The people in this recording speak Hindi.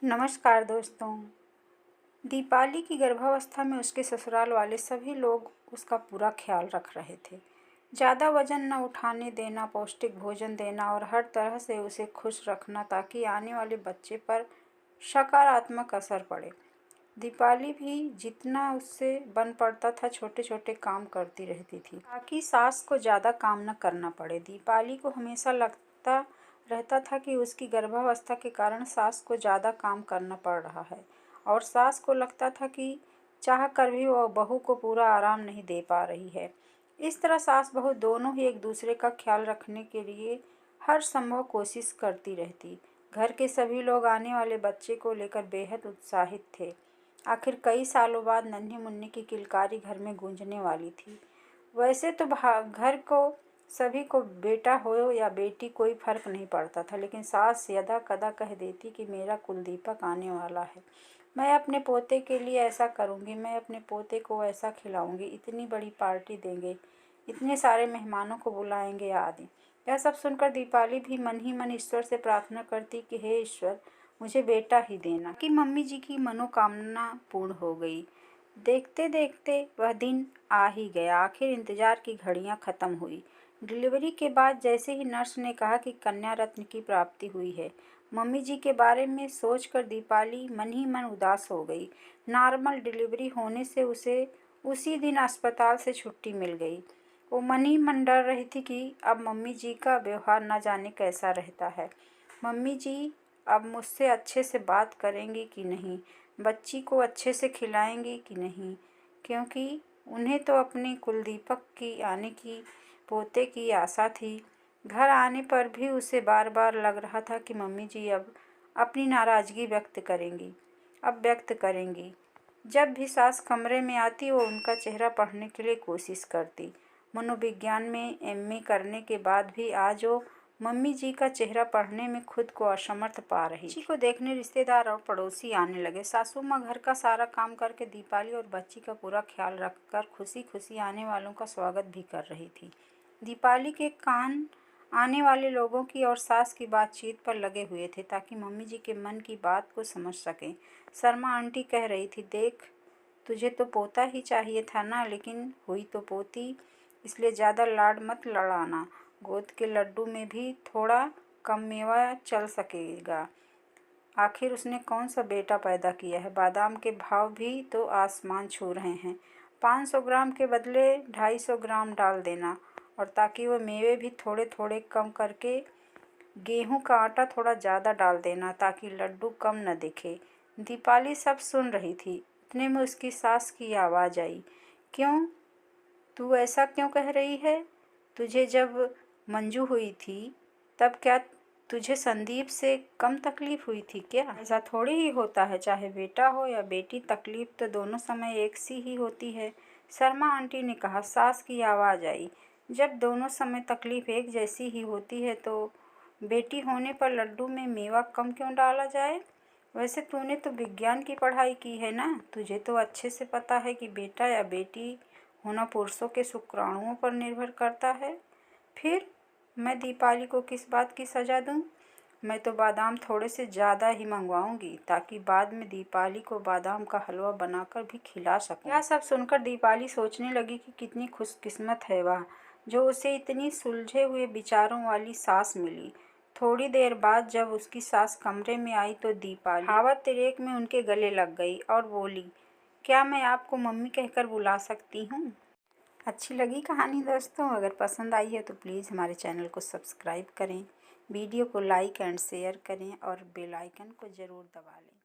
नमस्कार दोस्तों। दीपाली की गर्भावस्था में उसके ससुराल वाले सभी लोग उसका पूरा ख्याल रख रहे थे। ज़्यादा वजन न उठाने देना, पौष्टिक भोजन देना और हर तरह से उसे खुश रखना ताकि आने वाले बच्चे पर सकारात्मक असर पड़े। दीपाली भी जितना उससे बन पड़ता था छोटे छोटे काम करती रहती थी ताकि सास को ज़्यादा काम न करना पड़े। दीपाली को हमेशा लगता रहता था कि उसकी गर्भावस्था के कारण सास को ज़्यादा काम करना पड़ रहा है और सास को लगता था कि चाह कर भी वह बहू को पूरा आराम नहीं दे पा रही है। इस तरह सास बहू दोनों ही एक दूसरे का ख्याल रखने के लिए हर संभव कोशिश करती रहती। घर के सभी लोग आने वाले बच्चे को लेकर बेहद उत्साहित थे। आखिर कई सालों बाद नन्ही मुन्नी की किलकारी घर में गूंजने वाली थी। वैसे तो घर को सभी को बेटा हो या बेटी कोई फर्क नहीं पड़ता था, लेकिन सास यदा कदा कह देती कि मेरा कुलदीपक आने वाला है, मैं अपने पोते के लिए ऐसा करूँगी, मैं अपने पोते को ऐसा खिलाऊँगी, इतनी बड़ी पार्टी देंगे, इतने सारे मेहमानों को बुलाएंगे आदि। यह सब सुनकर दीपाली भी मन ही मन ईश्वर से प्रार्थना करती कि हे ईश्वर, मुझे बेटा ही देना। कि मम्मी जी की मनोकामना पूर्ण हो गई। देखते देखते वह दिन आ ही गया। आखिर इंतजार की घड़ियां खत्म हुई। डिलीवरी के बाद जैसे ही नर्स ने कहा कि कन्या रत्न की प्राप्ति हुई है, मम्मी जी के बारे में सोचकर दीपाली मन ही मन उदास हो गई। नॉर्मल डिलीवरी होने से उसे उसी दिन अस्पताल से छुट्टी मिल गई। वो मन ही मन डर रही थी कि अब मम्मी जी का व्यवहार न जाने कैसा रहता है। मम्मी जी अब मुझसे अच्छे से बात करेंगी कि नहीं, बच्ची को अच्छे से खिलाएंगी कि नहीं, क्योंकि उन्हें तो अपने कुलदीपक की आने की, पोते की आशा थी। घर आने पर भी उसे बार बार लग रहा था कि मम्मी जी अब अपनी नाराज़गी व्यक्त करेंगी। जब भी सास कमरे में आती वो उनका चेहरा पढ़ने के लिए कोशिश करती। मनोविज्ञान में एमए करने के बाद भी आज वो मम्मी जी का चेहरा पढ़ने में खुद को असमर्थ पा रही। बच्ची को देखने रिश्तेदार और पड़ोसी आने लगे। सासू माँ घर का सारा काम करके दीपाली और बच्ची का पूरा ख्याल रखकर खुशी खुशी आने वालों का स्वागत भी कर रही थी। दीपाली के कान आने वाले लोगों की और सास की बातचीत पर लगे हुए थे ताकि मम्मी जी के मन की बात को समझ सकें। शर्मा आंटी कह रही थी, देख, तुझे तो पोता ही चाहिए था ना, लेकिन हुई तो पोती, इसलिए ज़्यादा लाड मत लड़ाना। गोद के लड्डू में भी थोड़ा कम मेवा चल सकेगा। आखिर उसने कौन सा बेटा पैदा किया है। बादाम के भाव भी तो आसमान छू रहे हैं। 500 ग्राम के बदले 250 ग्राम डाल देना, और ताकि वो मेवे भी थोड़े थोड़े कम करके गेहूं का आटा थोड़ा ज़्यादा डाल देना ताकि लड्डू कम न दिखे। दीपाली सब सुन रही थी। इतने में उसकी सास की आवाज़ आई, क्यों, तू ऐसा क्यों कह रही है? तुझे जब मंजू हुई थी तब क्या तुझे संदीप से कम तकलीफ हुई थी क्या? ऐसा थोड़ी ही होता है, चाहे बेटा हो या बेटी, तकलीफ तो दोनों समय एक सी ही होती है। शर्मा आंटी ने कहा। सास की आवाज़ आई, जब दोनों समय तकलीफ एक जैसी ही होती है तो बेटी होने पर लड्डू में मेवा कम क्यों डाला जाए? वैसे तूने तो विज्ञान की पढ़ाई की है ना, तुझे तो अच्छे से पता है कि बेटा या बेटी होना पुरुषों के शुक्राणुओं पर निर्भर करता है। फिर मैं दीपाली को किस बात की सज़ा दूं? मैं तो बादाम थोड़े से ज़्यादा ही मंगवाऊंगी ताकि बाद में दीपाली को बादाम का हलवा बनाकर भी खिला सकूं। यह सब सुनकर दीपाली सोचने लगी कि कितनी खुशकिस्मत है वह, जो उसे इतनी सुलझे हुए विचारों वाली सास मिली। थोड़ी देर बाद जब उसकी सास कमरे में आई तो दीपाली हवा तिरेक में उनके गले लग गई और बोली, क्या मैं आपको मम्मी कहकर बुला सकती हूँ? अच्छी लगी कहानी दोस्तों? अगर पसंद आई है तो प्लीज़ हमारे चैनल को सब्सक्राइब करें, वीडियो को लाइक एंड शेयर करें और बेल आइकन को ज़रूर दबा लें।